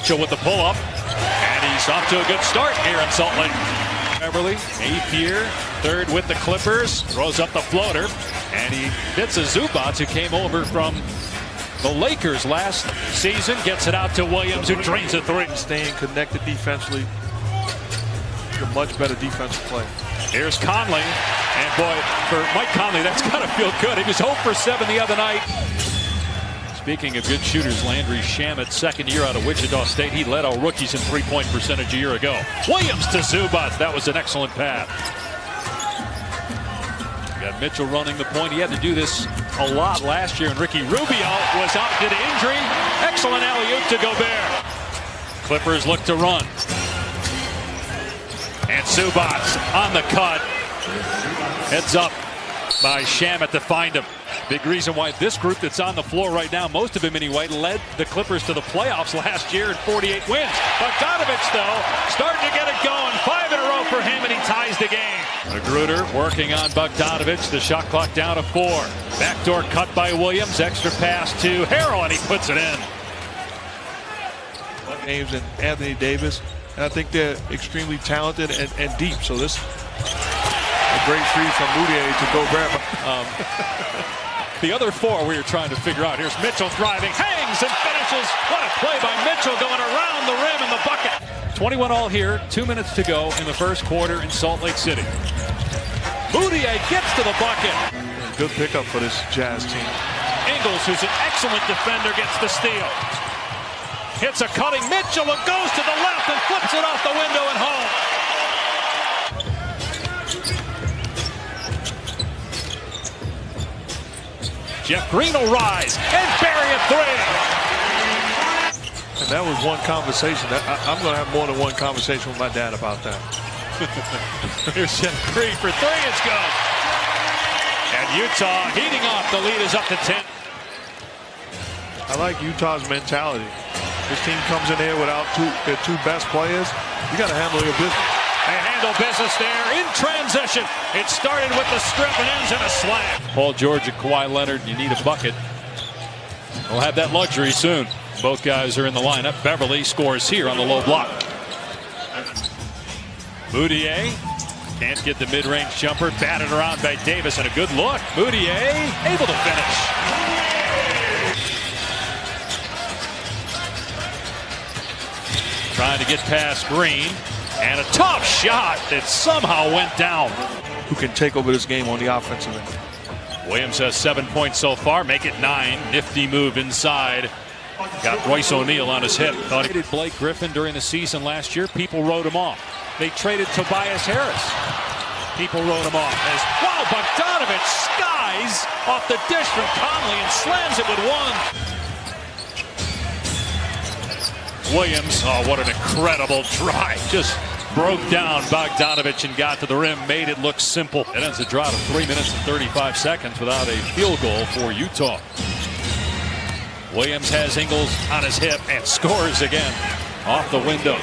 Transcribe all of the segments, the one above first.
Mitchell with the pull-up, and he's off to a good start here in Salt Lake. Beverly, 8th year, 3rd with the Clippers, throws up the floater, and he hits a Zubac who came over from the Lakers last season, gets it out to Williams, who drains a three. Staying connected defensively, a much better defensive play. Here's Conley, and boy, for Mike Conley, that's gotta feel good. He was 0 for 7 the other night. Speaking of good shooters, Landry Shamet, 2nd year out of Wichita State. He led all rookies in three-point percentage a year ago. Williams to Zubac. That was an excellent pass. Got Mitchell running the point. He had to do this a lot last year, and Ricky Rubio was out due to injury. Excellent alley-oop to Gobert. Clippers look to run. And Zubac on the cut. Heads up by Shamet to find him. Big reason why this group that's on the floor right now, most of them anyway, led the Clippers to the playoffs last year in 48 wins. Bogdanovic, though, starting to get it going. 5 in a row for him, and he ties the game. Magruder working on Bogdanovic. The shot clock down to 4. Backdoor cut by Williams. Extra pass to Harrell, and he puts it in. James and Anthony Davis, and I think they're extremely talented and deep. So this a great free from Moutier to Gobert. The other 4 we were trying to figure out. Here's Mitchell driving, hangs and finishes. What a play by Mitchell, going around the rim in the bucket. 21 all here, 2 minutes to go in the first quarter in Salt Lake City. Moutier gets to the bucket. Good pickup for this Jazz team. Ingles, who's an excellent defender, gets the steal. Hits a cutting Mitchell, and goes to the left and flips it off the window and home. Jeff Green will rise and bury a 3. And that was one conversation. I'm going to have more than one conversation with my dad about that. Here's Jeff Green for 3. It's good. And Utah heating up. The lead is up to 10. I like Utah's mentality. This team comes in here without their 2 best players. You got to handle your business. They handle business there in transition. It started with the strip and ends in a slam. Paul George and Kawhi Leonard, you need a bucket. We'll have that luxury soon. Both guys are in the lineup. Beverly scores here on the low block. Moutier can't get the mid-range jumper. Batted around by Davis, and a good look. Moutier able to finish. Trying to get past Green. And a tough shot that somehow went down. Who can take over this game on the offensive end? Williams has 7 points so far, make it 9. Nifty move inside. Got Royce O'Neal on his hip. Thought he traded Blake Griffin during the season last year. People wrote him off. They traded Tobias Harris. People wrote him off as, wow, Bogdanovic skies off the dish from Conley and slams it with 1. Williams, oh, what an incredible drive. Just broke down Bogdanovic and got to the rim, made it look simple. It ends a drought of 3 minutes and 35 seconds without a field goal for Utah. Williams has Ingles on his hip and scores again off the window.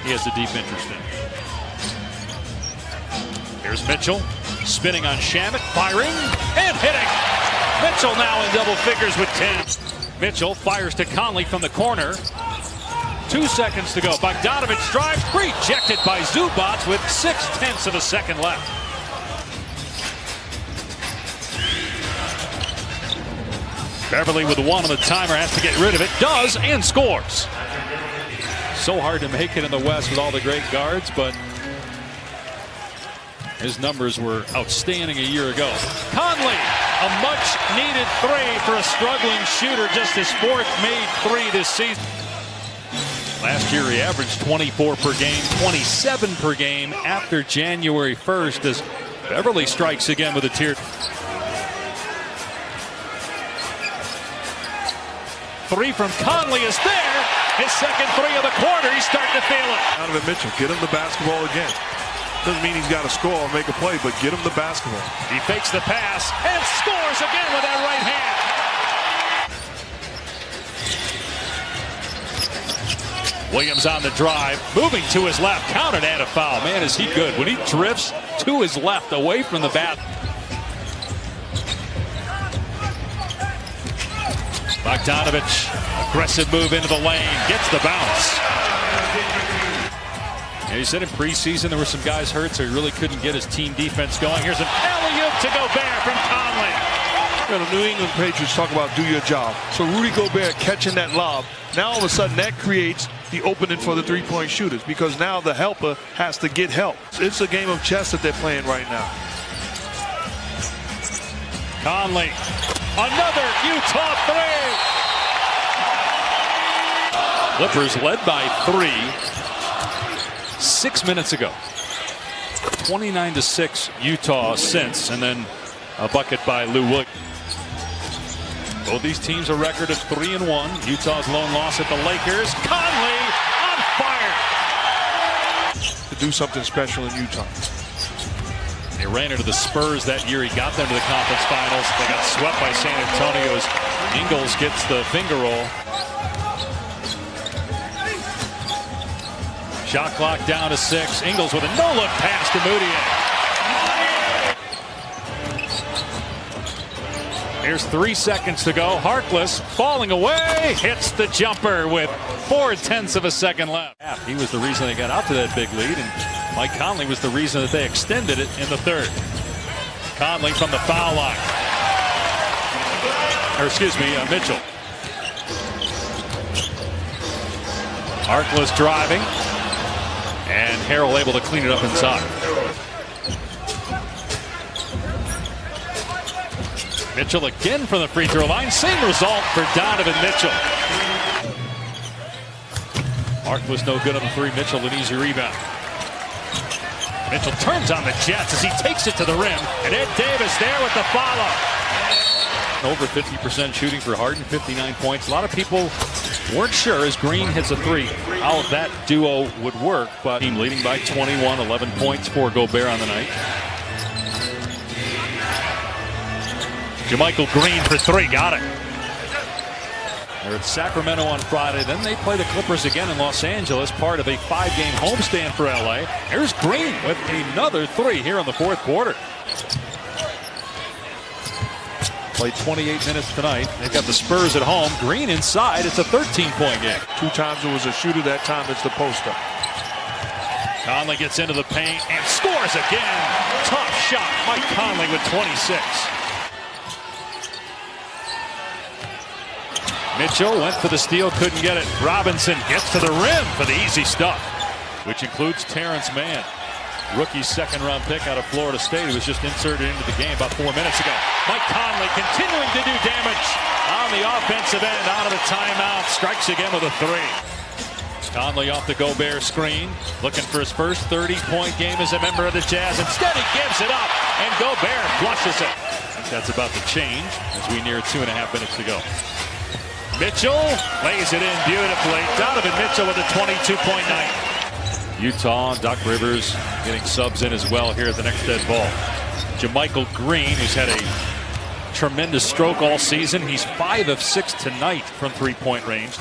He has a deep interest in. Here's Mitchell spinning on Shamet, firing and hitting. Mitchell now in double figures with 10. Mitchell fires to Conley from the corner. 2 seconds to go. Bogdanovic drives, rejected by Zubac with 0.6 of a second left. Beverly with 1 on the timer has to get rid of it. Does, and scores. So hard to make it in the West with all the great guards, but his numbers were outstanding a year ago. Conley, a much-needed 3 for a struggling shooter. Just his 4th made 3 this season. Last year he averaged 24 per game, 27 per game after January 1st as Beverly strikes again with a tier. 3 from Conley is there. His second 3 of the quarter. He's starting to feel it. Donovan Mitchell, get him the basketball again. Doesn't mean he's got to score or make a play, but get him the basketball. He fakes the pass and scores again with that right hand. Williams on the drive, moving to his left, counted and a foul. Man, is he good when he drifts to his left away from the bat. Bogdanovich, aggressive move into the lane, gets the bounce. And he said in preseason there were some guys hurt, so he really couldn't get his team defense going. Here's an alley-oop to Gobert from Conley. You know, the New England Patriots talk about do your job. So Rudy Gobert catching that lob, now all of a sudden that creates the opening for the three-point shooters because now the helper has to get help. It's a game of chess that they're playing right now. Conley, another Utah three. Clippers led by 3 6 minutes ago. 29-6 Utah since, and then a bucket by Lou Williams. Both these teams a record of 3-1. Utah's lone loss at the Lakers. Conley on fire. To do something special in Utah. They ran into the Spurs that year. He got them to the conference finals. They got swept by San Antonio as Ingles gets the finger roll. Shot clock down to 6. Ingles with a no-look pass to Moutier. Here's 3 seconds to go. Harkless falling away. Hits the jumper with 0.4 of a second left. He was the reason they got out to that big lead, and Mike Conley was the reason that they extended it in the third. Conley from the foul line. Or excuse me, Mitchell. Harkless driving. And Harrell able to clean it up inside. Mitchell again from the free throw line. Same result for Donovan Mitchell. Harkless no good on the 3. Mitchell an easy rebound. Mitchell turns on the Jets as he takes it to the rim. And Ed Davis there with the follow. Over 50% shooting for Harden, 59 points. A lot of people weren't sure as Green hits a 3 how that duo would work, but team leading by 21, 11 points for Gobert on the night. JaMychal Green for 3, got it. They're at Sacramento on Friday, then they play the Clippers again in Los Angeles, part of a 5-game homestand for LA. Here's Green with another 3 here in the fourth quarter. Played 28 minutes tonight. They've got the Spurs at home. Green inside. It's a 13-point game. 2 times it was a shooter. That time it's the poster. Conley gets into the paint and scores again. Tough shot. Mike Conley with 26. Mitchell went for the steal. Couldn't get it. Robinson gets to the rim for the easy stuff, which includes Terrence Mann. Rookie second-round pick out of Florida State, who was just inserted into the game about 4 minutes ago. Mike Conley continuing to do damage on the offensive end out of the timeout. Strikes again with a 3. Conley off the Gobert screen, looking for his first 30-point game as a member of the Jazz. Instead, he gives it up, and Gobert flushes it. I think that's about to change as we near 2.5 minutes to go. Mitchell lays it in beautifully. Donovan Mitchell with a 22-point night. Utah, Doc Rivers getting subs in as well here at the next dead ball. JaMychal Green, who's had a tremendous stroke all season. He's 5 of 6 tonight from 3-point range.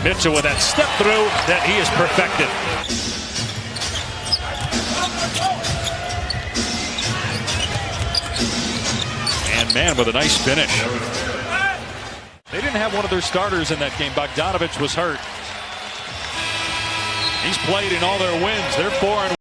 Mitchell with that step through that he has perfected. And man with a nice finish. They didn't have one of their starters in that game. Bogdanovich was hurt. He's played in all their wins. They're 4-1.